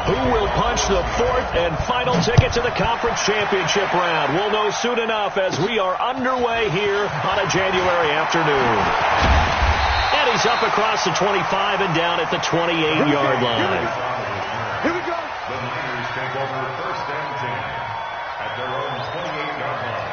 Who will punch the fourth and final ticket to the conference championship round? We'll know soon enough as we are underway here on a January afternoon. And he's up across the 25 and down at the 28-yard line. Here we go. The Niners take over first and 10 at their own 28-yard line.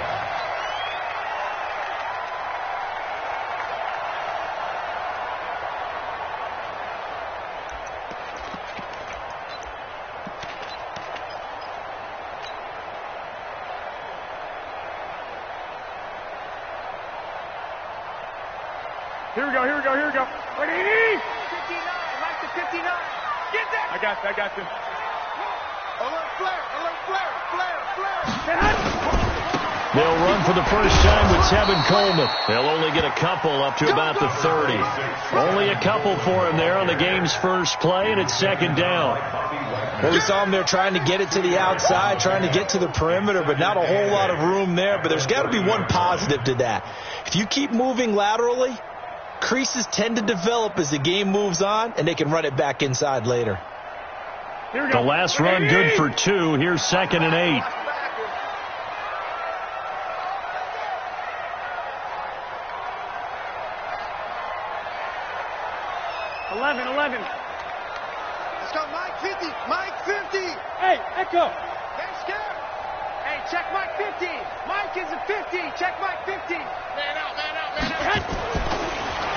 Here we go. Ready? 59, right to 59. Get that. I got this. Alert flare. They'll run for the first time with Tevin Coleman. They'll only get a couple up to about the 30. Only a couple for him there on the game's first play, and it's second down. Well, we saw him there trying to get it to the outside, trying to get to the perimeter, but not a whole lot of room there. But there's got to be one positive to that. If you keep moving laterally, creases tend to develop as the game moves on, and they can run it back inside later. Here we go. The last run good for 2. Here's 2nd and 8. Let's go, Mike 50. Hey, Echo. Get scared. Hey, check Mike 50. Mike is a 50. Check Mike 50. Man out.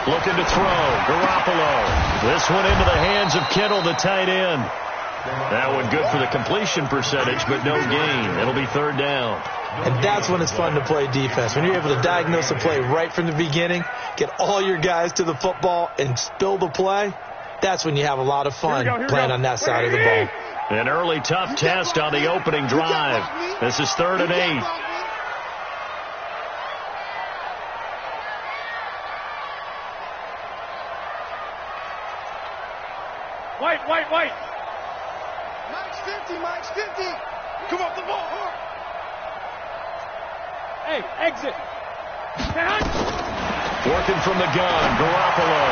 Looking to throw. Garoppolo. This one into the hands of Kittle, the tight end. That one good for the completion percentage, but no gain. It'll be third down. And that's when it's fun to play defense. When you're able to diagnose a play right from the beginning, get all your guys to the football, and spill the play, that's when you have a lot of fun playing on that side of the ball. An early tough test on the opening drive. This is 3rd and 8. White. Mike's 50. Come off the ball, hard. Hey, exit. Working from the gun, Garoppolo.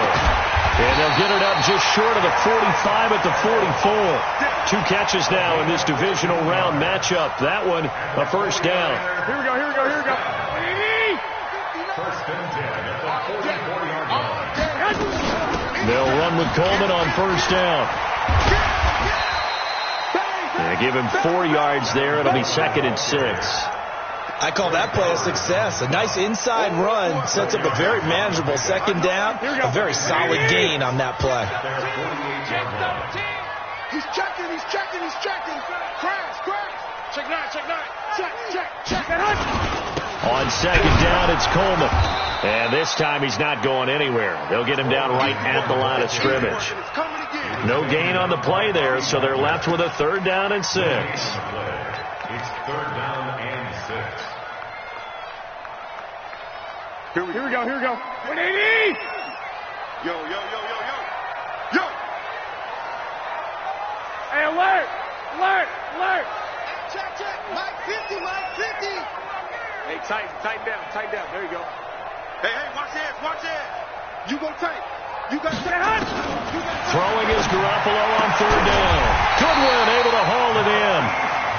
And they'll get it up just short of the 45 at the 44. 2 catches now in this divisional round matchup. That one, a first down. Here we go. First and 10 at the 44-yard line. They'll run with Coleman on first down. They give him 4 yards there. It'll be 2nd and 6. I call that play a success. A nice inside run sets up a very manageable second down. A very solid gain on that play. He's checking. Crash. Check 9. On second down, it's Coleman. And this time he's not going anywhere. They'll get him down right at the line of scrimmage. No gain on the play there, so they're left with a 3rd down and 6. It's 3rd down and 6. Here we go. 180. Yo. Hey, alert. Check. Mike 50. Hey, tighten down. There you go. Hey, watch this. You go tight. You got tight. Throwing is Garoppolo on 3rd down. Goodwin able to haul it in.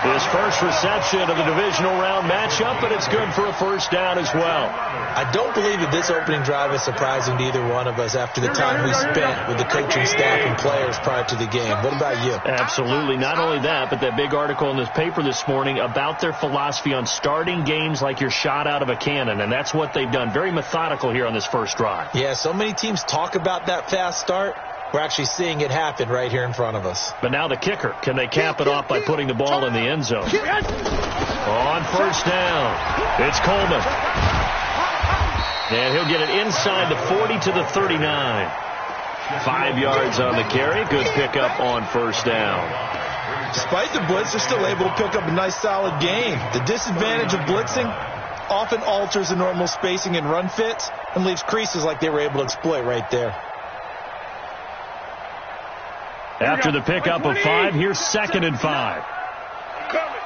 His first reception of the divisional round matchup, but it's good for a first down as well. I don't believe that this opening drive is surprising to either one of us after the time we spent with the coaching staff and players prior to the game. What about you? Absolutely. Not only that, but that big article in this paper this morning about their philosophy on starting games like you're shot out of a cannon, and that's what they've done. Very methodical here on this first drive. Yeah, so many teams talk about that fast start. We're actually seeing it happen right here in front of us. But now the kicker. Can they cap it off by putting the ball in the end zone? On first down, it's Coleman. And he'll get it inside the 40 to the 39. 5 yards on the carry. Good pickup on first down. Despite the blitz, they're still able to pick up a nice solid gain. The disadvantage of blitzing often alters the normal spacing and run fits and leaves creases like they were able to exploit right there. After the pickup of 5, here's 2nd and 5. Coming.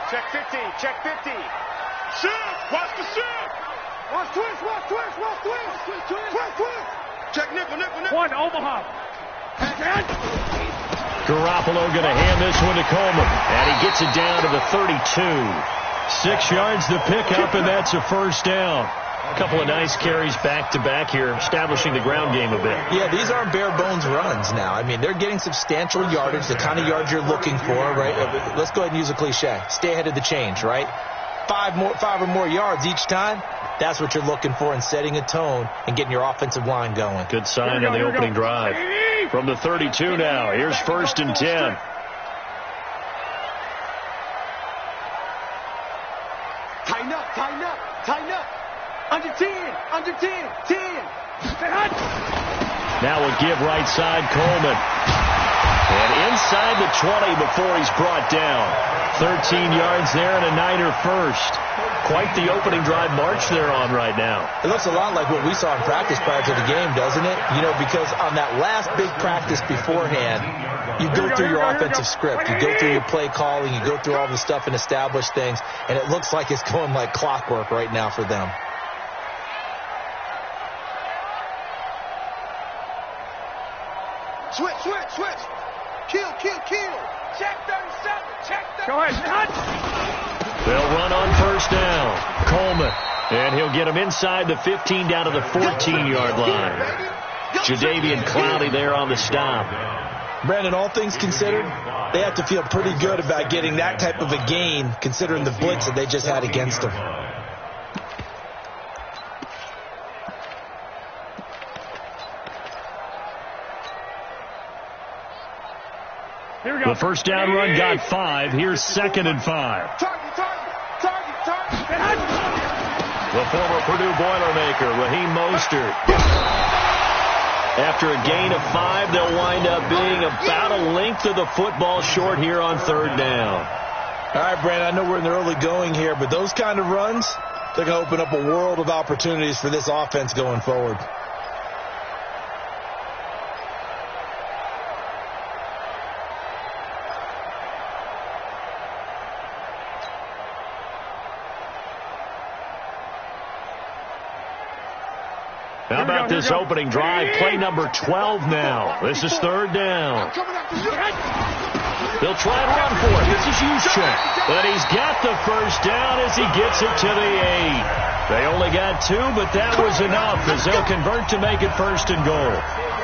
Check 50. Shift. Watch the shift. Watch twist. Check nickel. One, Omaha. Garoppolo going to hand this one to Coleman. And he gets it down to the 32. 6 yards to pick up, and that's a first down. A couple of nice carries back-to-back here, establishing the ground game a bit. Yeah, these aren't bare-bones runs now. I mean, they're getting substantial yardage, the kind of yards you're looking for, right? Let's go ahead and use a cliche. Stay ahead of the change, right? 5 or more yards each time. That's what you're looking for in setting a tone and getting your offensive line going. Good sign on the opening drive. From the 32 now, here's 1st and 10. Tighten up, tighten up, tighten up. Under 10, 10. Now we'll give right side Coleman. And inside the 20 before he's brought down. 13 yards there and a Niner first. Quite the opening drive march they're on right now. It looks a lot like what we saw in practice prior to the game, doesn't it? You know, because on that last big practice beforehand, you go through your offensive script. You go through your play calling. You go through all the stuff and establish things. And it looks like it's going like clockwork right now for them. Switch. Kill. Check 37. Check 37. Go ahead. They'll run on first down. Coleman. And he'll get him inside the 15 down to the 14-yard line. Jadeveon Clowney there on the stop. Brandon, all things considered, they have to feel pretty good about getting that type of a gain considering the blitz that they just had against them. Here we go. The first down run got 5. Here's 2nd and 5. Target. The former Purdue Boilermaker, Raheem Mostert. After a gain of 5, they'll wind up being about a length of the football short here on 3rd down. All right, Brandon, I know we're in the early going here, but those kind of runs, they're going to open up a world of opportunities for this offense going forward. How about this opening drive? Play number 12 now. This is 3rd down. They'll try and run for it. This is Juszczyk. But he's got the first down as he gets it to the 8. They only got 2, but that was enough as they'll convert to make it 1st and goal.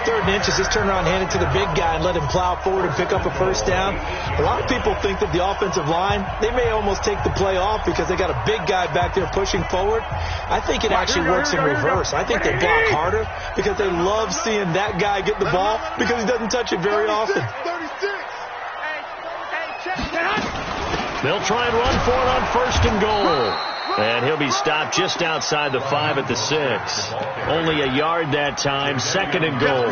3rd and inches, just turn around, hand it to the big guy and let him plow forward and pick up a first down. A lot of people think that the offensive line, they may almost take the play off because they got a big guy back there pushing forward. I think it actually works in reverse. I think they block harder because they love seeing that guy get the ball because he doesn't touch it very often. They'll try and run for it on 1st and goal. And he'll be stopped just outside the 5 at the 6. Only a yard that time, 2nd and goal.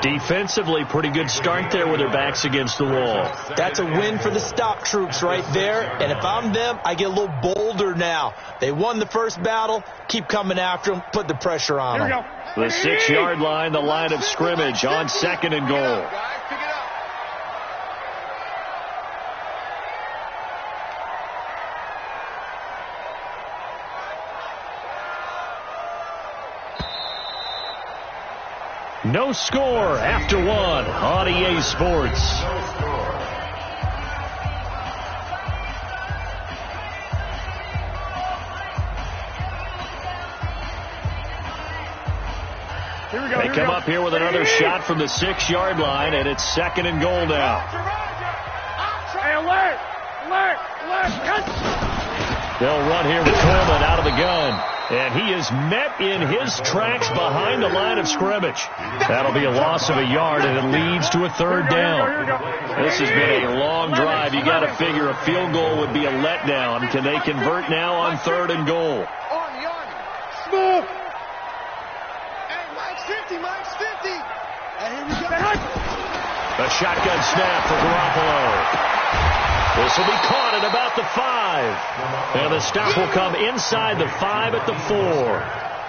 Defensively, pretty good start there with their backs against the wall. That's a win for the stop troops right there. And if I'm them, I get a little bolder now. They won the first battle. Keep coming after them. Put the pressure on them. The 6-yard line, the line of scrimmage on 2nd and goal. No score after 1 on EA Sports. They come up here with another shot from the 6-yard line, and it's 2nd and goal now. Hey, alert! They'll run here with Coleman out of the gun. And he is met in his tracks behind the line of scrimmage. That'll be a loss of a yard, and it leads to a 3rd down. This has been a long drive. You got to figure a field goal would be a letdown. Can they convert now on 3rd and goal? Smooth. Hey, Mike's 50. And here we go. A shotgun snap for Garoppolo. This will be caught at about the 5. And the stop will come inside the 5 at the 4.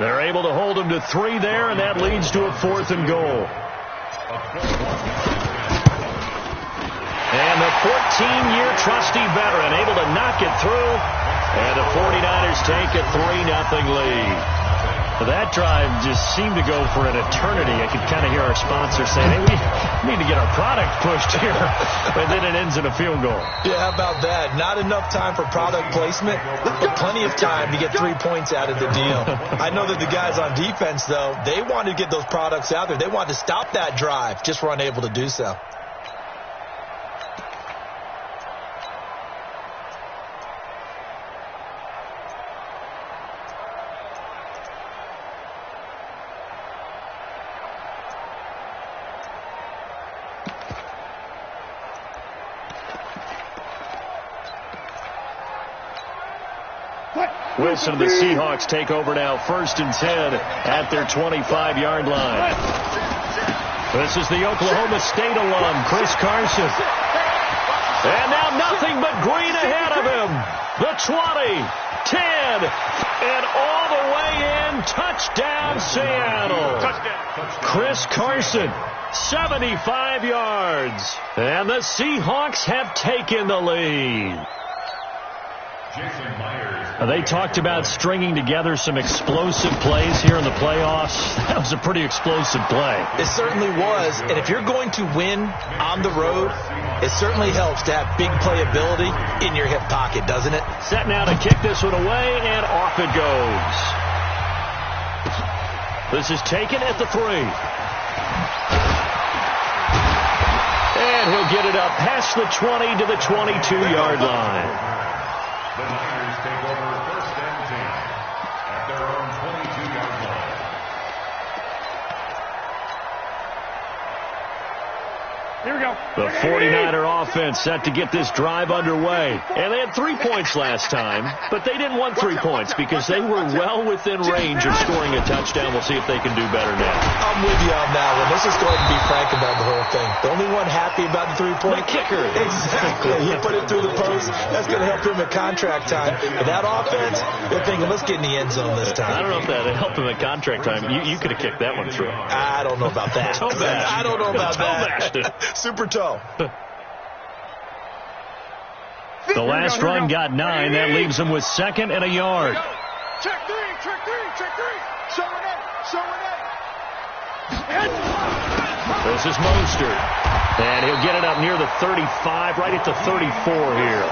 They're able to hold him to 3 there, and that leads to a 4th and goal. And the 14-year trusty veteran able to knock it through. And the 49ers take a 3-0 lead. Well, that drive just seemed to go for an eternity. I could kind of hear our sponsor saying, hey, we need to get our product pushed here. But then it ends in a field goal. Yeah, how about that? Not enough time for product placement, but plenty of time to get 3 points out of the deal. I know that the guys on defense, though, they wanted to get those products out there. They wanted to stop that drive, just were unable to do so. Wilson and the Seahawks take over now, 1st and 10 at their 25-yard line. This is the Oklahoma State alum, Chris Carson. And now nothing but green ahead of him. The 20, 10, and all the way in. Touchdown, Seattle. Chris Carson, 75 yards. And the Seahawks have taken the lead. They talked about stringing together some explosive plays here in the playoffs. That was a pretty explosive play. It certainly was. And if you're going to win on the road, it certainly helps to have big playability in your hip pocket, doesn't it? Set now to kick this one away, and off it goes. This is taken at the 3. And he'll get it up past the 20 to the 22-yard line. The Niners take over 1st and 10 at their own 22-yard line. Here we go. The 49er offense set to get this drive underway. And they had 3 points last time, but they didn't want 3 points because they were well within range of scoring a touchdown. We'll see if they can do better now. I'm with you on that one. Let's just go ahead and be frank about the whole thing. The only one happy about the 3-point kicker. Exactly. He put it through the post. That's going to help him at contract time. But that offense, they're thinking, let's get in the end zone this time. I don't know if that helped him at contract time. You could have kicked that one through. I don't know about that. I don't know about that. Super toe. The last run got 9. That leaves him with 2nd and a yard. Check 3, check 3, check 3. Showing it. This is Mostert. And he'll get it up near the 35, right at the 34 here.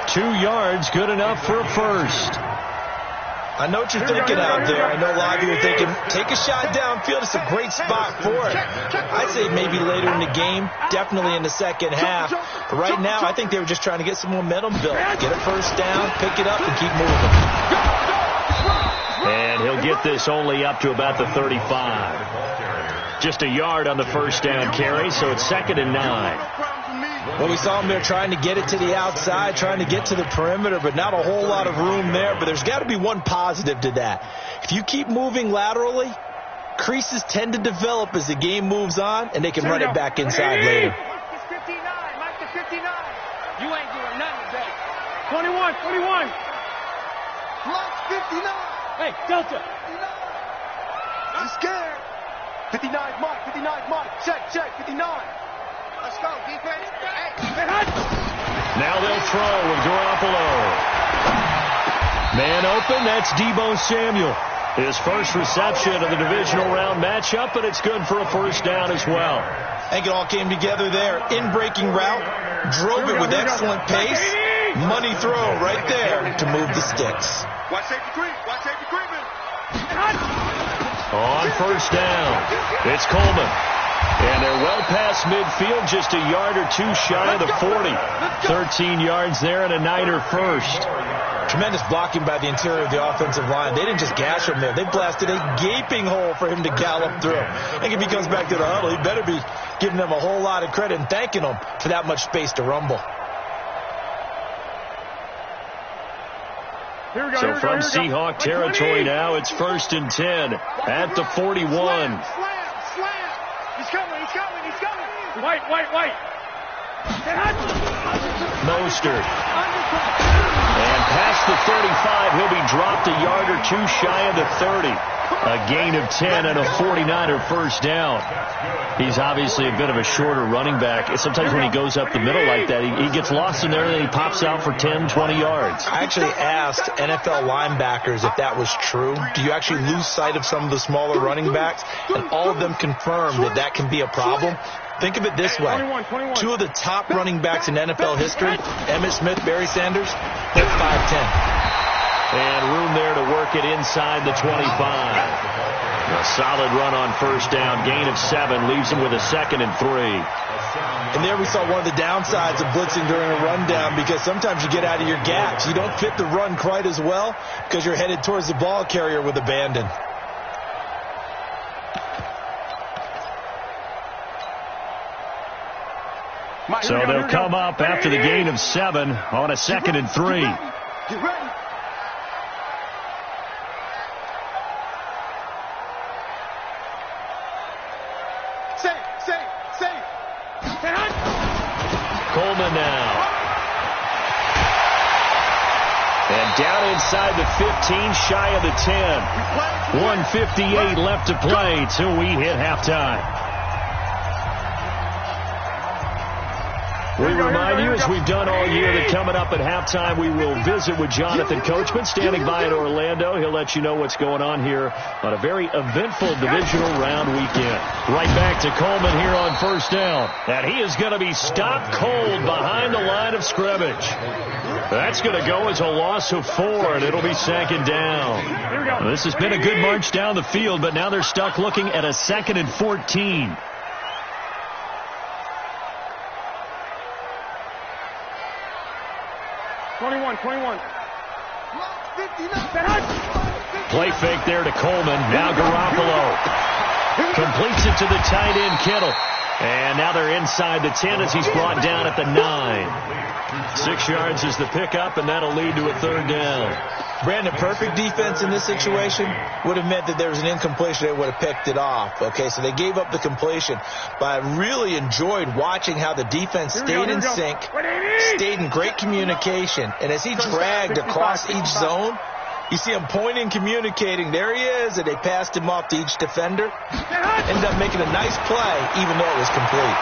2 yards, good enough for a first. I know what you're thinking out there. I know a lot of you are thinking, take a shot downfield. It's a great spot for it. I'd say maybe later in the game, definitely in the second half. But right now, I think they were just trying to get some momentum built. Get a first down, pick it up, and keep moving. And he'll get this only up to about the 35. Just a yard on the first down carry, so it's 2nd and 9. Well, we saw him there trying to get it to the outside, trying to get to the perimeter, but not a whole lot of room there. But there's got to be one positive to that. If you keep moving laterally, creases tend to develop as the game moves on, and they can run it back inside later. It's 59. Mike, the 59. You ain't doing nothing today. 21, 21. Block 59. Hey, Delta. 59. I'm scared. 59, Mike. 59, Mike. Check. 59. Let's go, defense. Hey, now they'll throw with Garoppolo. Man open, that's Deebo Samuel. His first reception of the divisional round matchup, but it's good for a first down as well. I think it all came together there. In-breaking route, drove it with excellent pace. Money throw right there to move the sticks. Watch safety creep. Watch safety creeping. On first down, it's Coleman. And they're well past midfield, just a yard or 2 shy of the 40. 13 yards there and a Niner first. Tremendous blocking by the interior of the offensive line. They didn't just gash him there. They blasted a gaping hole for him to gallop through. I think if he comes back to the huddle, he better be giving them a whole lot of credit and thanking them for that much space to rumble. So from Seahawk territory now, it's 1st and 10 at the 41. Slam. He's coming. White. Mostert. And past the 35. He'll be dropped a yard or two shy of the 30. A gain of 10 and a 49er first down. He's obviously a bit of a shorter running back. Sometimes when he goes up the middle like that, he gets lost in there and then he pops out for 10, 20 yards. I actually asked NFL linebackers if that was true. Do you actually lose sight of some of the smaller running backs? And all of them confirmed that that can be a problem. Think of it this way. 21. Two of the top running backs in NFL history, Emmitt Smith, Barry Sanders, they're 5'10". And room there to work it inside the 25. A solid run on first down. Gain of 7 leaves him with a 2nd and 3. And there we saw one of the downsides of blitzing during a rundown, because sometimes you get out of your gaps. You don't fit the run quite as well because you're headed towards the ball carrier with abandon. So they'll come up after the gain of 7 on a 2nd and 3. Get ready. Coleman now. And down inside the 15, shy of the 10. 1:58 left to play till we hit halftime. We remind you, as we've done all year, that coming up at halftime, we will visit with Jonathan Coachman, standing by in Orlando. He'll let you know what's going on here on a very eventful divisional round weekend. Right back to Coleman here on first down. And he is going to be stopped cold behind the line of scrimmage. That's going to go as a loss of 4, and it'll be 2nd down. This has been a good march down the field, but now they're stuck looking at a 2nd and 14. Play fake there to Coleman. Now Garoppolo completes it to the tight end, Kittle. And now they're inside the 10 as he's brought down at the 9. 6 yards is the pickup, and that'll lead to a 3rd down. Brandon, perfect defense in this situation would have meant that there was an incompletion. They would have picked it off. Okay, so they gave up the completion. But I really enjoyed watching how the defense stayed in sync, stayed in great communication. And as he dragged across each zone, you see him pointing, communicating. There he is, and they passed him off to each defender. Ended up making a nice play, even though it was complete.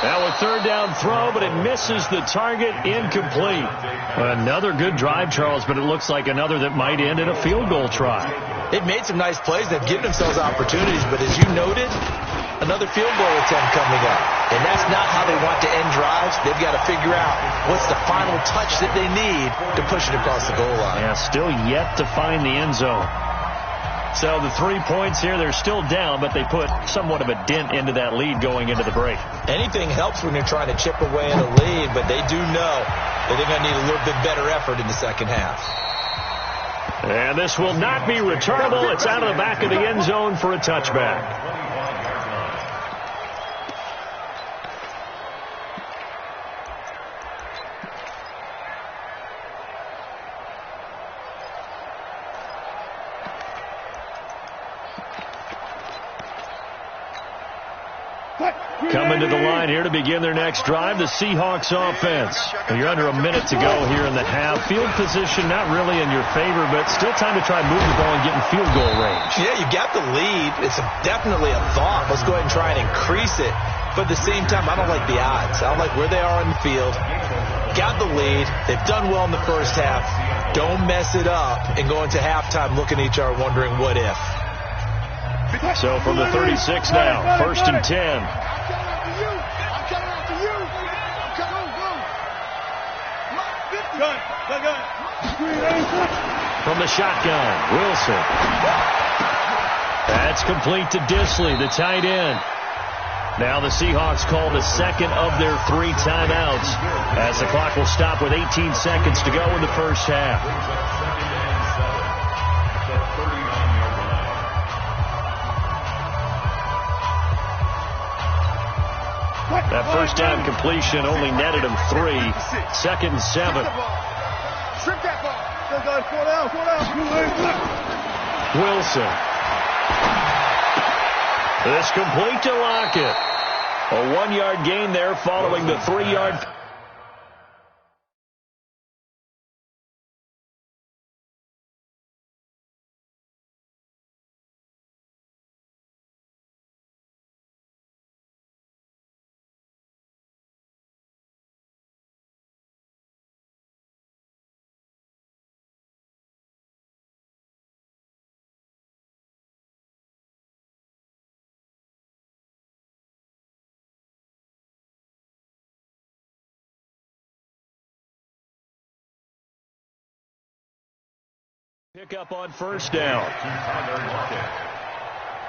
Now a 3rd down throw, but it misses the target, incomplete. Another good drive, Charles, but it looks like another that might end in a field goal try. They've made some nice plays. They've given themselves opportunities, but as you noted, another field goal attempt coming up. And that's not how they want to end drives. They've got to figure out what's the final touch that they need to push it across the goal line. Yeah, still yet to find the end zone. So the 3 points here, they're still down, but they put somewhat of a dent into that lead going into the break. Anything helps when you're trying to chip away at a lead, but they do know that they're going to need a little bit better effort in the second half. And this will not be returnable. It's out of the back of the end zone for a touchback. Coming to the line here to begin their next drive, the Seahawks offense. You're under a minute to go here in the half. Field position not really in your favor, but still time to try and move the ball and get in field goal range. Yeah, you got the lead. It's definitely a thought. Let's go ahead and try and increase it. But at the same time, I don't like the odds. I don't like where they are on the field. Got the lead. They've done well in the first half. Don't mess it up and go into halftime looking at each other wondering what if. So from the 36 now, 1st and 10. From the shotgun, Wilson. That's complete to Disley, the tight end. Now the Seahawks call the 2nd of their 3 timeouts as the clock will stop with 18 seconds to go in the first half. That first down completion only netted him 3. 2nd and 7. Strip that ball. Fall down. Wilson. This complete to Lockett. A 1-yard gain there following the 3-yard. Pick up on first down.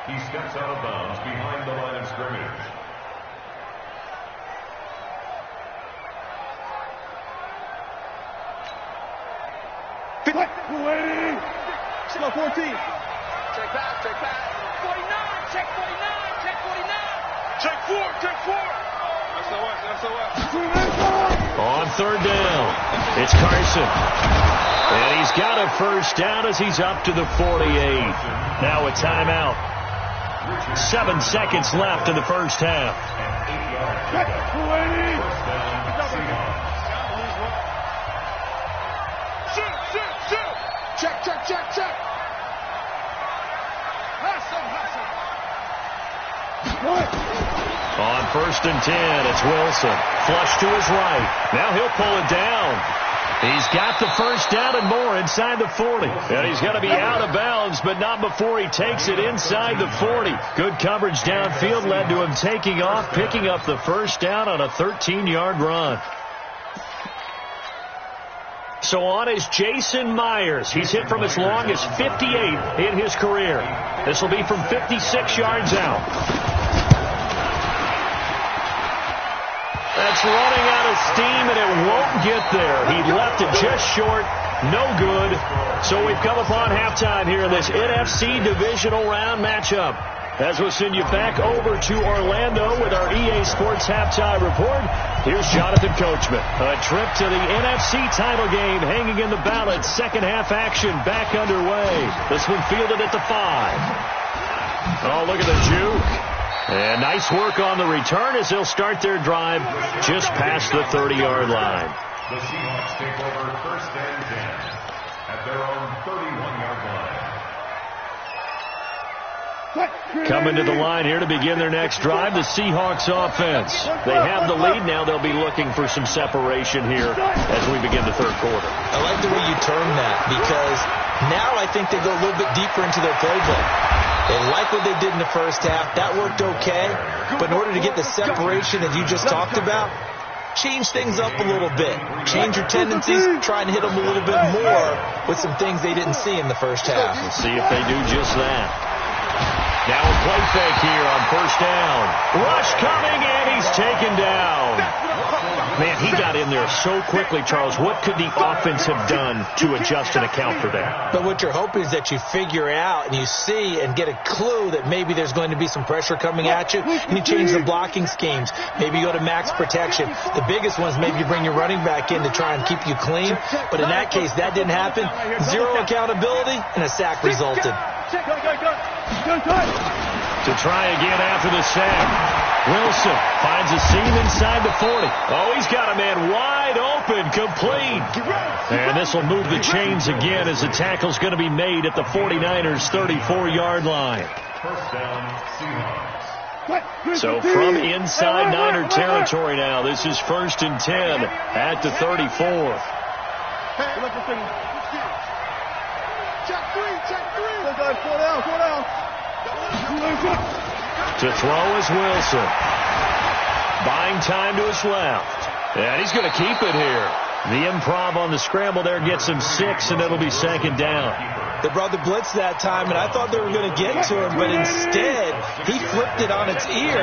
He steps out of bounds behind the line of scrimmage. Still 14. Check pass, check pass. 49, check 49, check 49. Check 4, check 4. On third down, it's Carson. And he's got a first down as he's up to the 48. Now a timeout. 7 seconds left in the first half. Check, check, check, check. On first and 10, it's Wilson. Flush to his right. Now he'll pull it down. He's got the first down and more inside the 40. And he's going to be out of bounds, but not before he takes it inside the 40. Good coverage downfield led to him taking off, picking up the first down on a 13-yard run. So on is Jason Myers. He's hit from as long as 58 in his career. This will be from 56 yards out. That's running out of steam, and it won't get there. He left it just short. No good. So we've come upon halftime here in this NFC divisional round matchup. As we'll send you back over to Orlando with our EA Sports halftime report, here's Jonathan Coachman. A trip to the NFC title game hanging in the balance. Second half action back underway. This one fielded at the 5. Oh, look at the juke. And nice work on the return as they'll start their drive just past the 30-yard line. The Seahawks take over first and 10 at their own 31-yard line. Coming to the line here to begin their next drive, the Seahawks offense. They have the lead now. They'll be looking for some separation here as we begin the third quarter. I like the way you term that, because now I think they go a little bit deeper into their playbook. They like what they did in the first half. That worked okay. But in order to get the separation that you just talked about, change things up a little bit. Change your tendencies. Try and hit them a little bit more with some things they didn't see in the first half. We'll see if they do just that. Now a play fake here on first down. Rush coming, and he's taken down. Man, he got in there so quickly, Charles. What could the offense have done to adjust and account for that? But what you're hoping is that you figure out and you see and get a clue that maybe there's going to be some pressure coming at you, and you change the blocking schemes. Maybe you go to max protection. The biggest one is maybe you bring your running back in to try and keep you clean. But in that case, that didn't happen. Zero accountability, and a sack resulted. To try again after the sack. Wilson finds a seam inside the 40. Oh, he's got a man wide open, complete. And this will move the chains again as the tackle's going to be made at the 49ers' 34-yard line. First down, Seahawks. So from inside Niner territory now, this is first and 10 at the 34. Check three. Four down. To throw is Wilson. Buying time to his left. And he's going to keep it here. The improv on the scramble there gets him 6, and it'll be second down. They brought the blitz that time, and I thought they were going to get to him, but instead he flipped it on its ear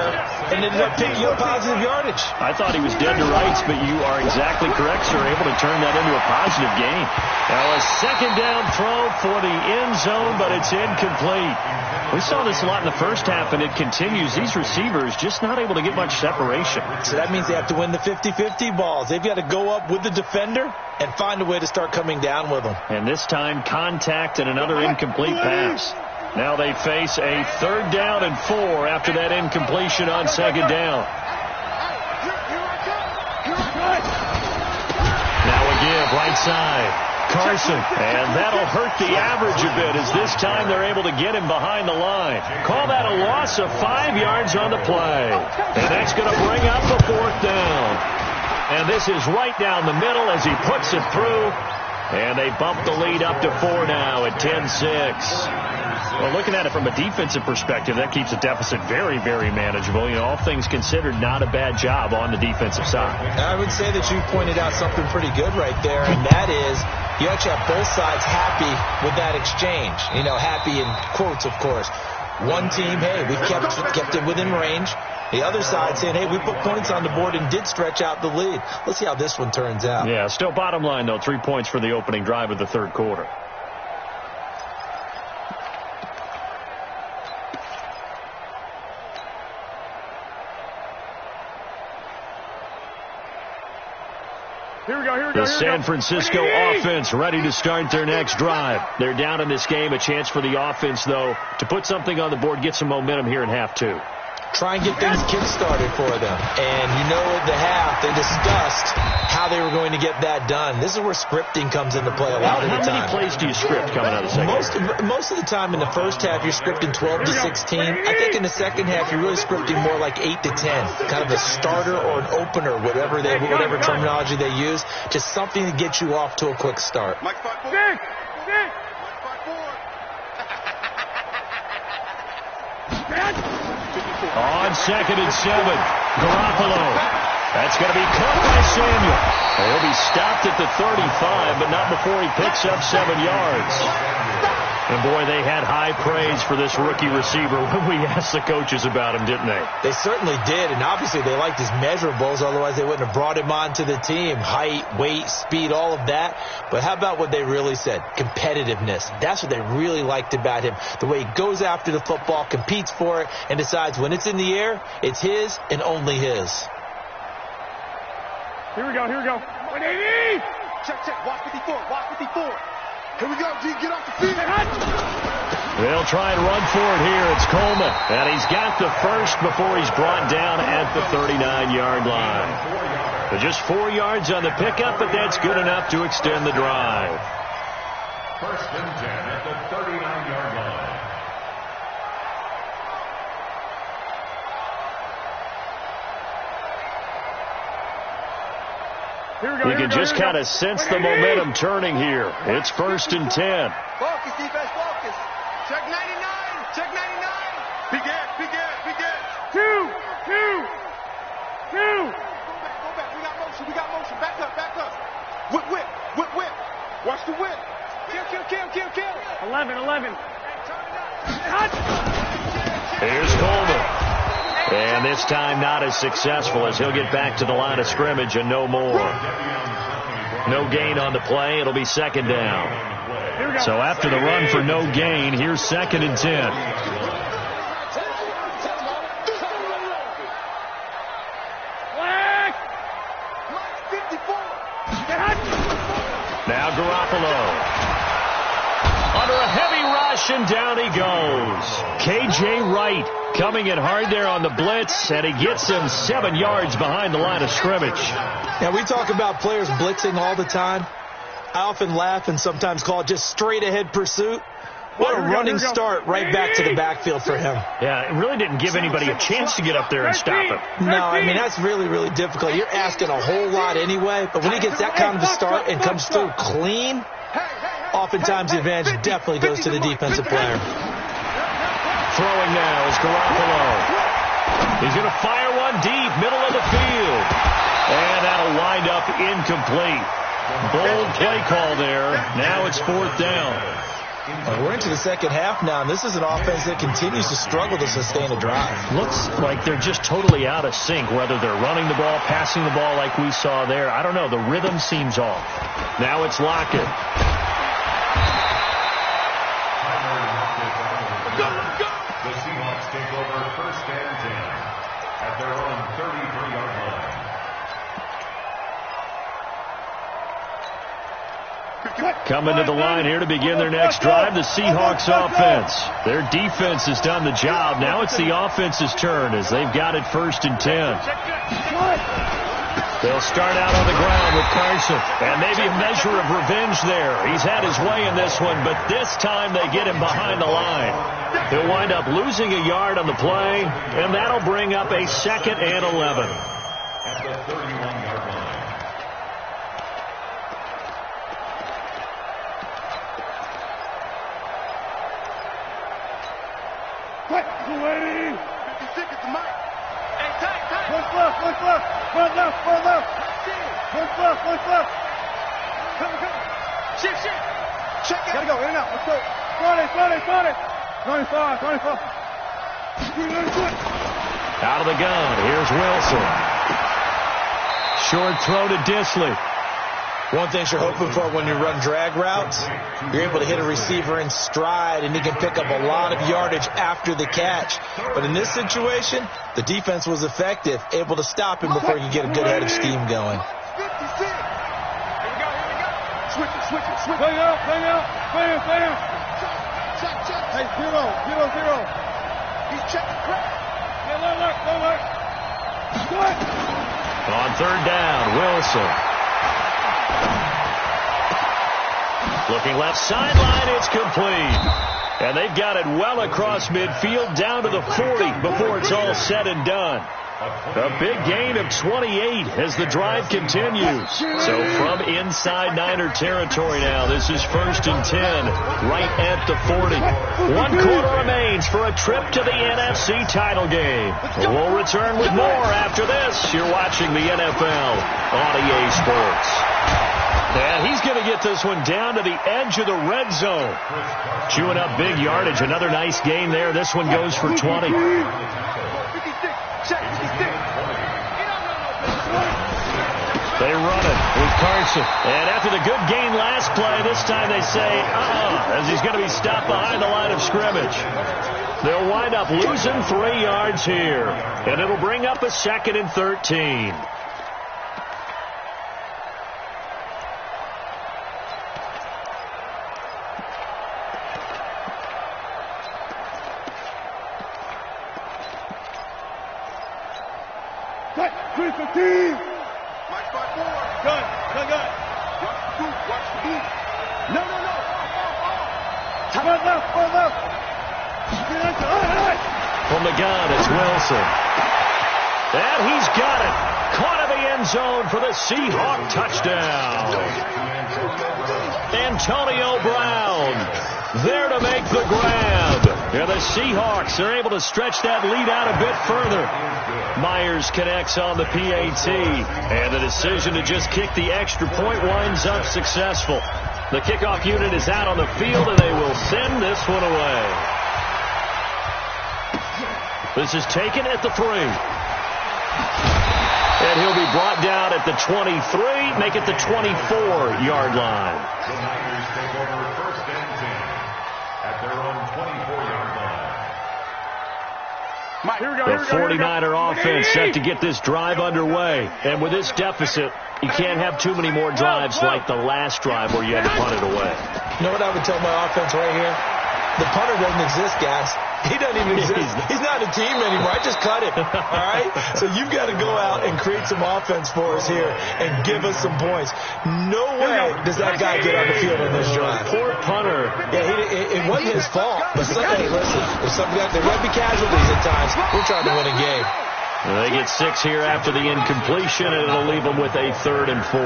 and ended up picking up positive yardage. I thought he was dead to rights, but you are exactly correct, sir. Able to turn that into a positive gain. Now a second down throw for the end zone, but it's incomplete. We saw this a lot in the first half, and it continues. These receivers just not able to get much separation. So that means they have to win the 50-50 balls. They've got to go up with the defender and find a way to start coming down with them. And this time, contact and another incomplete pass. Now they face a 3rd down and 4 after that incompletion on second down. give, right side. Carson, and that'll hurt the average a bit as this time they're able to get him behind the line. Call that a loss of 5 yards on the play. And that's going to bring up the 4th down. And this is right down the middle as he puts it through. And they bump the lead up to 4 now at 10-6. Well, looking at it from a defensive perspective, that keeps the deficit very, very manageable. You know, all things considered, not a bad job on the defensive side. I would say that you pointed out something pretty good right there, and that is you actually have both sides happy with that exchange. You know, happy in quotes, of course. One team, hey, we've kept it within range. The other side saying, hey, we put points on the board and did stretch out the lead. Let's see how this one turns out. Yeah, still bottom line, though, 3 points for the opening drive of the 3rd quarter. The San Francisco offense ready to start their next drive. They're down in this game. A chance for the offense, though, to put something on the board, get some momentum here in half 2. Try and get things kick-started for them. And you know at the half, they discussed how they were going to get that done. This is where scripting comes into play a lot of the time. How many plays do you script coming out of the second half? Most of the time in the first half, you're scripting 12 to 16. I think in the second half, you're really scripting more like 8 to 10. Kind of a starter or an opener, whatever terminology they use. Just something to get you off to a quick start. Mike 5-4. On 2nd and 7, Garoppolo. That's going to be caught by Samuel. He'll be stopped at the 35, but not before he picks up 7 yards. And, boy, they had high praise for this rookie receiver when we asked the coaches about him, didn't they? They certainly did, and obviously they liked his measurables. Otherwise, they wouldn't have brought him onto the team. Height, weight, speed, all of that. But how about what they really said? Competitiveness. That's what they really liked about him. The way he goes after the football, competes for it, and decides when it's in the air, it's his and only his. Here we go. 180. Check. Walk 54. Here we go, G. Get off the field. They'll try and run for it here. It's Coleman. And he's got the first before he's brought down at the 39-yard line. But just 4 yards on the pickup, but that's good enough to extend the drive. 1st and 10 at the 39-yard line. You can just kind of sense the momentum turning here. It's 1st and 10. Focus, defense, focus. Check 99. Big ass. 2. Go back. We got motion. Back up. Whip. Watch the whip. Kill. 11. Here's Coleman. And this time not as successful as he'll get back to the line of scrimmage and no more. No gain on the play. It'll be 2nd down. So after the run for no gain, here's 2nd and 10. Now Garoppolo. Under a heavy rush, and down he goes. K.J. Wright coming in hard there on the blitz, and he gets him 7 yards behind the line of scrimmage. Now, we talk about players blitzing all the time. I often laugh and sometimes call it just straight-ahead pursuit. What a running start right back to the backfield for him. Yeah, it really didn't give anybody a chance to get up there and stop him. No, I mean, that's really, really difficult. You're asking a whole lot anyway, but when he gets that kind of a start and comes through clean, oftentimes the advantage definitely goes to the defensive player. Throwing now is Garoppolo. He's going to fire one deep, middle of the field. And that'll wind up incomplete. Bold play call there. Now it's 4th down. We're into the second half now, and this is an offense that continues to struggle to sustain a drive. Looks like they're just totally out of sync, whether they're running the ball, passing the ball like we saw there. I don't know. The rhythm seems off. Now it's Lockett. The Seahawks take over 1st and 10 at their own 33-yard line. Coming to the line here to begin their next drive, the Seahawks offense. Their defense has done the job. Now it's the offense's turn as they've got it 1st and 10. They'll start out on the ground with Carson. And maybe a measure of revenge there. He's had his way in this one, but this time they get him behind the line. He'll wind up losing a yard on the play, and that'll bring up a 2nd and 11. At the 31-yard line. Quick, 56 at the mic. Hey, tight. Push left. Front left. Push left. Come. Shift. Check out. Gotta go, in and out. Let's go. 20. 24. Out of the gun. Here's Wilson. Short throw to Disley. One thing you're hoping for when you run drag routes, you're able to hit a receiver in stride, and he can pick up a lot of yardage after the catch. But in this situation, the defense was effective, able to stop him before you get a good head of steam going. 56. Here we go. Switch it. Play out. Hey, 0. He's checking crack. Yeah, look. Good. On 3rd down, Wilson. Looking left sideline, it's complete. And they've got it well across midfield down to the 40 before it's all said and done. A big gain of 28 as the drive continues. So from inside Niner territory now, this is 1st and 10, right at the 40. 1 quarter remains for a trip to the NFC title game. We'll return with more after this. You're watching the NFL on EA Sports. And he's going to get this one down to the edge of the red zone. Chewing up big yardage. Another nice gain there. This one goes for 20. They run it with Carson. And after the good gain last play, this time they say, as he's going to be stopped behind the line of scrimmage. They'll wind up losing 3 yards here. And it'll bring up a 2nd and 13. Cut. 315. Watch by 4. Gun. Watch the boot. No. Front left. From the gun, it's Wilson. And he's got it. Caught in the end zone for the Seahawk touchdown. Antonio Brown there to make the grab. And the Seahawks are able to stretch that lead out a bit further. Myers connects on the PAT. And the decision to just kick the extra point winds up successful. The kickoff unit is out on the field, and they will send this one away. This is taken at the 3. And he'll be brought down at the 23, make it the 24-yard line. The Niners take over 1st and 10 at their own 24-yard line. The 49er offense set to get this drive underway. And with this deficit, you can't have too many more drives like the last drive where you had to punt it away. You know what I would tell my offense right here? The punter doesn't exist, guys. He doesn't even exist. He's not a team anymore. I just cut him. All right? So you've got to go out and create some offense for us here and give us some points. No way does that guy get on the field on this drive. Poor punter. Yeah, it wasn't his fault. But hey, listen, if something got, there might be casualties at times. We're trying to win a game. They get 6 here after the incompletion, and it'll leave them with a 3rd and 4.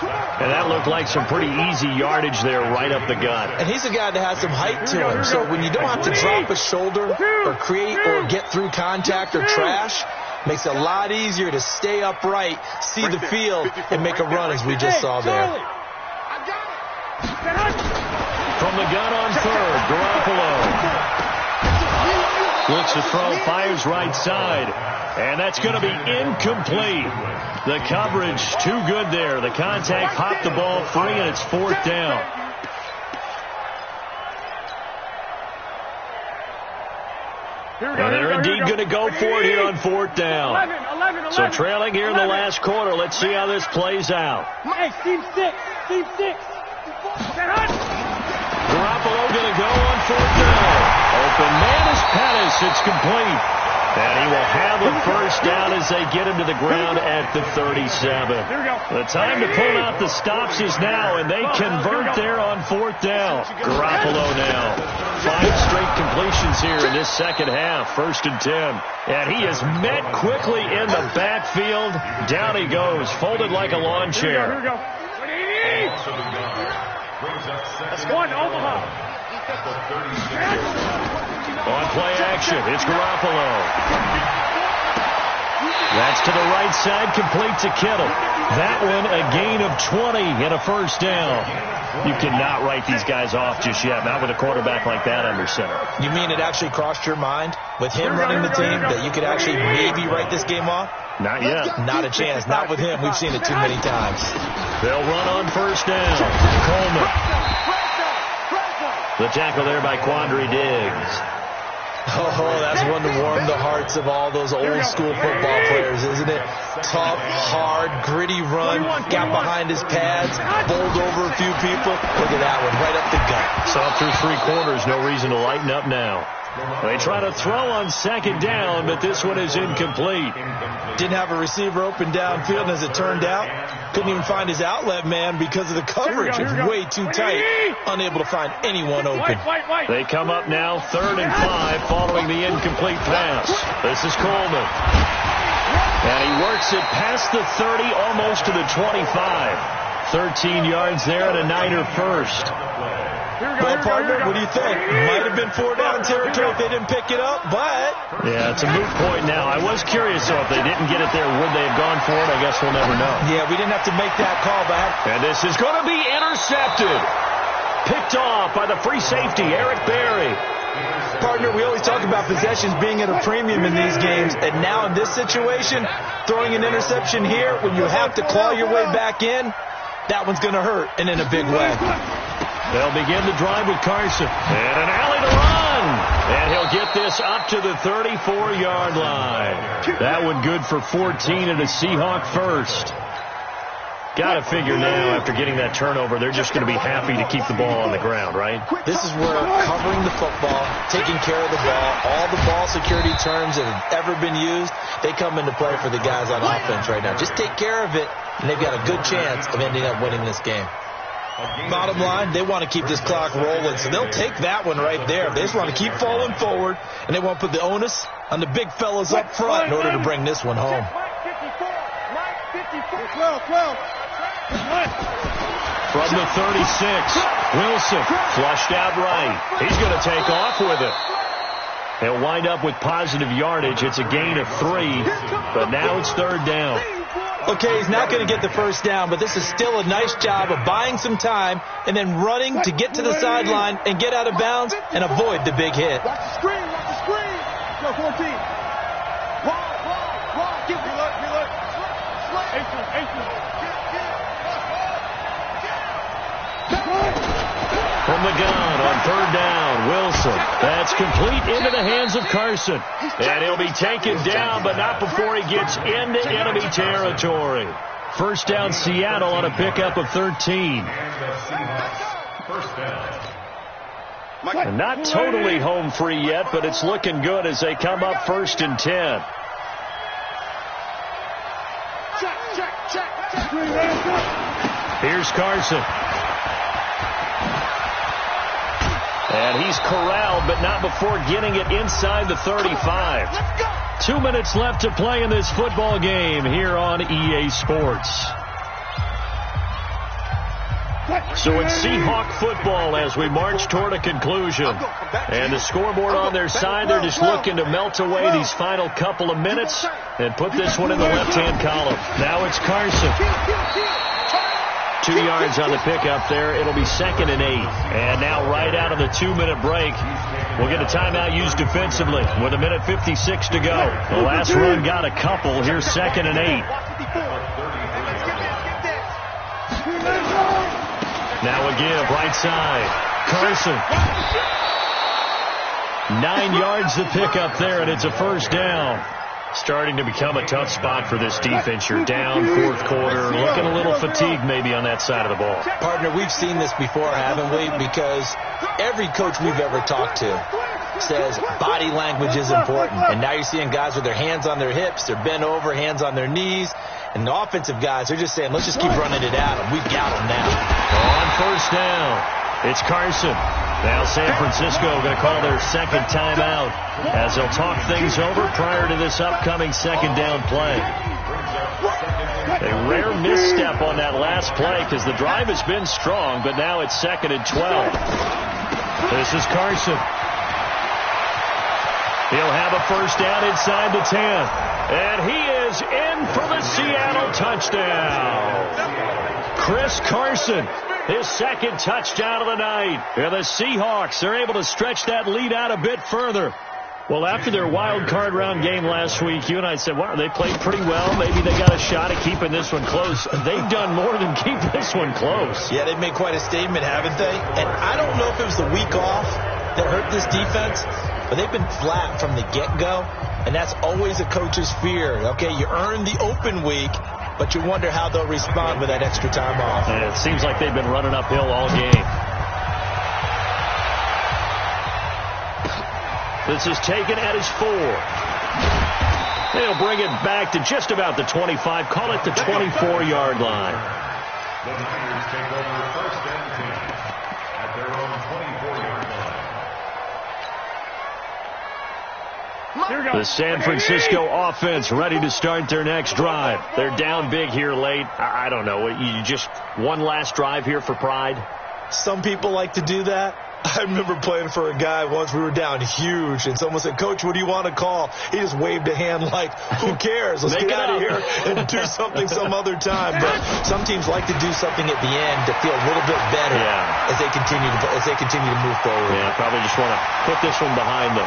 And that looked like some pretty easy yardage there right up the gut. And he's a guy that has some height to him. So when you don't have to drop a shoulder or create or get through contact or trash, makes it a lot easier to stay upright, see the field, and make a run as we just saw there. From the gun on 3rd, Garoppolo. Looks to throw, fires right side. And that's going to be incomplete. The coverage too good there. The contact popped the ball free, and it's 4th down. And they're indeed going to go for it here on 4th down. 11. So trailing here in the last quarter. Let's see how this plays out. Hey, team 6. Garoppolo going to go on 4th down. Open man is Pettis. It's complete. And he will have a first down as they get him to the ground at the 37. The time to pull out the stops is now, and they convert there on 4th down. Garoppolo now. 5 straight completions here in this second half. 1st and 10. And he is met quickly in the backfield. Down he goes, folded like a lawn chair. That's one, Omaha. On play action, it's Garoppolo. That's to the right side, complete to Kittle. That one, a gain of 20 and a first down. You cannot write these guys off just yet, not with a quarterback like that under center. You mean it actually crossed your mind with him running the team that you could actually maybe write this game off? Not yet. Not a chance. Not with him. We've seen it too many times. They'll run on first down. Coleman. The tackle there by Quandre Diggs. Oh, that's one to warm the hearts of all those old school football players, isn't it? Tough, hard, gritty run, got behind his pads, bowled over a few people. Look at that one, right up the gut. Saw through 3 quarters, no reason to lighten up now. They try to throw on 2nd down, but this one is incomplete. Didn't have a receiver open downfield, and as it turned out, couldn't even find his outlet man because of the coverage. It's way too tight, unable to find anyone open. They come up now 3rd and 5 following the incomplete pass. This is Coleman. And he works it past the 30, almost to the 25. 13 yards there and a Niner first. Well, partner, what do you think? Might have been 4-down territory if they didn't pick it up, but... Yeah, it's a moot point now. I was curious, so if they didn't get it there, would they have gone for it? I guess we'll never know. Yeah, we didn't have to make that call back. And this is going to be intercepted. Picked off by the free safety, Eric Berry. Partner, we always talk about possessions being at a premium in these games, and now in this situation, throwing an interception here when you have to claw your way back in, that one's going to hurt, and in a big way. They'll begin the drive with Carson. And an alley to run. And he'll get this up to the 34-yard line. That one good for 14 and a Seahawk first. Got to figure now, after getting that turnover, they're just going to be happy to keep the ball on the ground, right? This is where covering the football, taking care of the ball, all the ball security terms that have ever been used, they come into play for the guys on offense right now. Just take care of it, and they've got a good chance of ending up winning this game. Bottom line, they want to keep this clock rolling, so they'll take that one right there. They just want to keep falling forward, and they want to put the onus on the big fellas up front in order to bring this one home. From the 36, Wilson flushed out right. He's going to take off with it. He'll wind up with positive yardage. It's a gain of 3, but now it's 3rd down. Okay, he's not going to get the first down, but this is still a nice job of buying some time and then running to get to the sideline and get out of bounds and avoid the big hit. Watch the screen, watch the screen. Go 14. Ball. Get reload. From the gun on 3rd down, Wilson. That's complete into the hands of Carson. And he'll be taken down, but not before he gets into enemy territory. First down, Seattle on a pickup of 13. And not totally home free yet, but it's looking good as they come up 1st and 10. Here's Carson. And he's corralled, but not before getting it inside the 35. 2 minutes left to play in this football game here on EA Sports. So it's Seahawk football as we march toward a conclusion. And the scoreboard on their side, they're just looking to melt away these final couple of minutes and put this one in the left-hand column. Now it's Carson. 2 yards on the pickup there. It'll be 2nd and 8. And now right out of the 2-minute break, we'll get a timeout used defensively with 1:56 to go. The last run got a couple. Here's 2nd and 8. Now a give, right side. Carson. 9 yards to pick up there, and it's a first down. Starting to become a tough spot for this defense. You're down 4th quarter, looking a little fatigued maybe on that side of the ball. Partner, we've seen this before, haven't we? Because every coach we've ever talked to says body language is important. And now you're seeing guys with their hands on their hips, they're bent over, hands on their knees. And the offensive guys, they're just saying, let's just keep running it at them. We've got them now. On first down, it's Carson. Now San Francisco going to call their second timeout as they'll talk things over prior to this upcoming second down play. A rare misstep on that last play because the drive has been strong, but now it's 2nd and 12. This is Carson. He'll have a first down inside the 10. And he is in for the Seattle touchdown. Chris Carson, his second touchdown of the night. And the Seahawks are able to stretch that lead out a bit further. Well, after their wild card round game last week, you and I said, wow, they played pretty well. Maybe they got a shot at keeping this one close. They've done more than keep this one close. Yeah, they've made quite a statement, haven't they? And I don't know if it was the week off that hurt this defense, but they've been flat from the get-go, and that's always a coach's fear. Okay, you earn the open week, but you wonder how they'll respond with that extra time off. And it seems like they've been running uphill all game. This is taken at his 4. They'll bring it back to just about the 25. Call it the 24-yard line. The Niners take over first and 10 at their own 24-yard line. The San Francisco offense ready to start their next drive. They're down big here late. I don't know. You just one last drive here for pride? Some people like to do that. I remember playing for a guy once. We were down huge, and someone said, Coach, what do you want to call? He just waved a hand like, who cares? Let's get out of here and do something some other time. But some teams like to do something at the end to feel a little bit better as they continue to move forward. Yeah, probably just want to put this one behind them.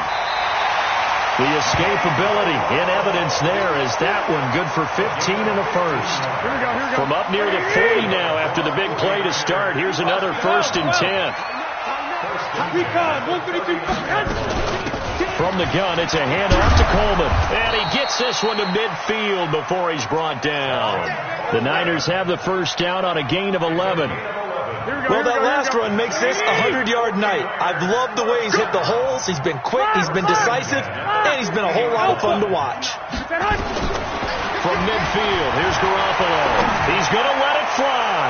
The escapability in evidence there is that one good for 15 in the first. From up near the 40 now after the big play to start, here's another 1st and 10. From the gun, it's a handoff to Coleman. And he gets this one to midfield before he's brought down. The Niners have the first down on a gain of 11. Well, that last run makes this a 100-yard night. I've loved the way he's hit the holes. He's been quick, he's been decisive, and he's been a whole lot of fun to watch. From midfield, here's Garoppolo. He's going to let it fly.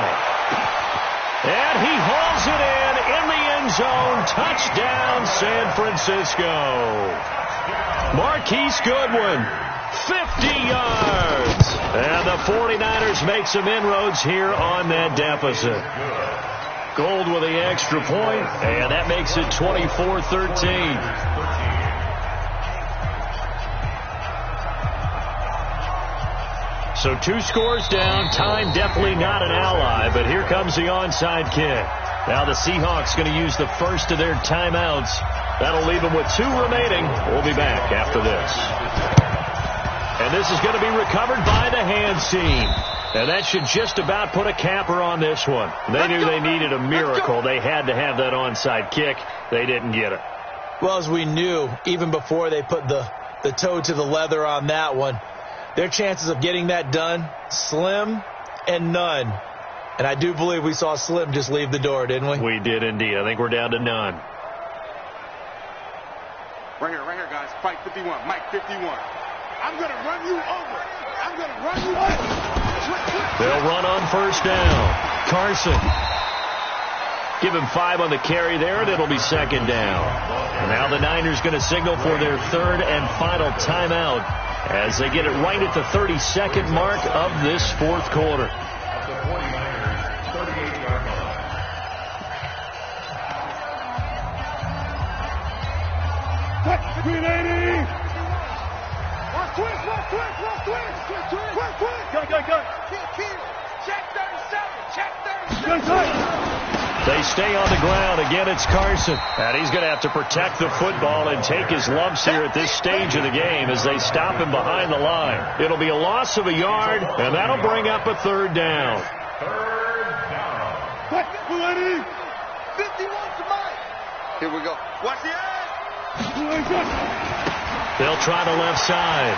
And he hauls it in the end zone. Touchdown, San Francisco. Marquise Goodwin, 50 yards. And the 49ers make some inroads here on that deficit. Gold with the extra point, and that makes it 24-13. So 2 scores down. Time definitely not an ally, but here comes the onside kick. Now the Seahawks going to use the first of their timeouts. That'll leave them with 2 remaining. We'll be back after this. And this is going to be recovered by the hands team. And that should just about put a capper on this one. They knew they needed a miracle. They had to have that onside kick. They didn't get it. Well, as we knew, even before they put the toe to the leather on that one, their chances of getting that done, slim and none. And I do believe we saw Slim just leave the door, didn't we? We did indeed. I think we're down to none. Right here, guys. Fight 51. Mike 51. I'm going to run you over. I'm going to run you over. They'll run on first down. Carson. Give him 5 on the carry there, and it'll be 2nd down. And now the Niners going to signal for their 3rd and final timeout as they get it right at the 32nd mark of this 4th quarter. The 49ers, 38-yard line. Quick, 80. Quick. Go. Check 37. They stay on the ground. Again, it's Carson. And he's going to have to protect the football and take his lumps here at this stage of the game as they stop him behind the line. It'll be a loss of a yard, and that'll bring up a 3rd down. 3rd down. Quick, 51 to Mike. Here we go. Watch the edge. They'll try the left side.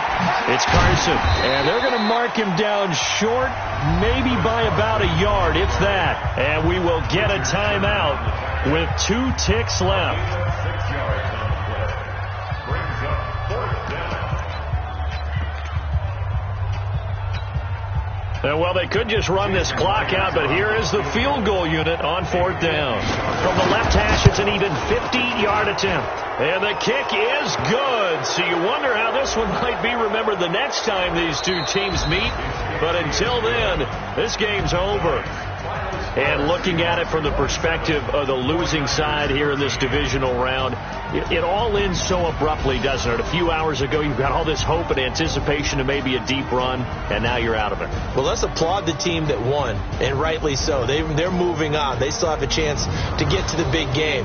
It's Carson. And they're going to mark him down short, maybe by about a yard, if that. And we will get a timeout with 2 ticks left. 6 yards on the play. 4th down. Well, they could just run this clock out, but here is the field goal unit on 4th down. From the left hash, it's an even 50-yard attempt. And the kick is good. So you wonder how this one might be remembered the next time these two teams meet. But until then, this game's over. And looking at it from the perspective of the losing side here in this divisional round, it all ends so abruptly, doesn't it? A few hours ago, you've got all this hope and anticipation of maybe a deep run, and now you're out of it. Well, let's applaud the team that won, and rightly so. They're moving on. They still have a chance to get to the big game.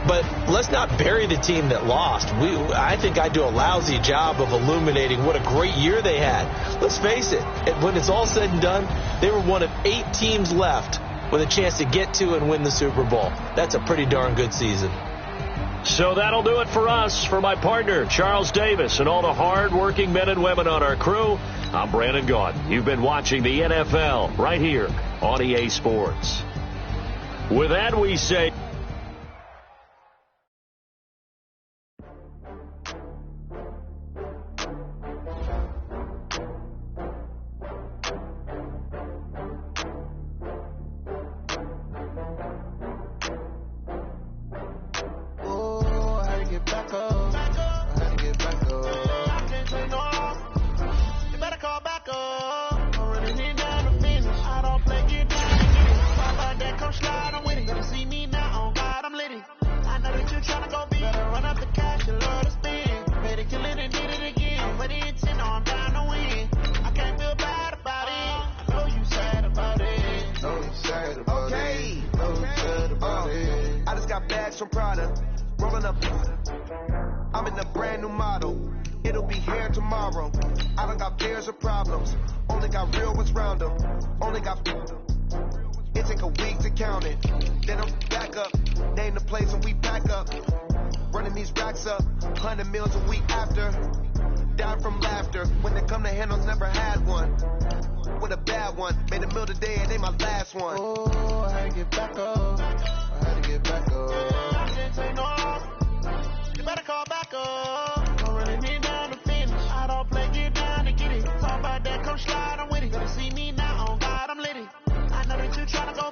But let's not bury the team that lost. I think I do a lousy job of illuminating what a great year they had. Let's face it, when it's all said and done, they were one of 8 teams left with a chance to get to and win the Super Bowl. That's a pretty darn good season. So that'll do it for us. For my partner, Charles Davis, and all the hard-working men and women on our crew, I'm Brandon Gaudin. You've been watching the NFL right here on EA Sports. With that, we say... Rolling up, I'm in a brand new model. It'll be here tomorrow. I don't got fears or problems. Only got real ones round them. Only got. It take a week to count it. Then I'm back up. Name the place and we back up. Running these racks up. 100 meals a week after. Down from laughter. When they come to handles, never had one. With a bad one. Made a meal today and ain't my last one. Oh, I had to get back up. I had to get back up. I can't take no off. You better call back up. I'm running it down to finish. I don't play, get down to get it. Talk about that, come slide, I'm with it. Gonna see me now, on God, I'm lit it. I know that you tryna go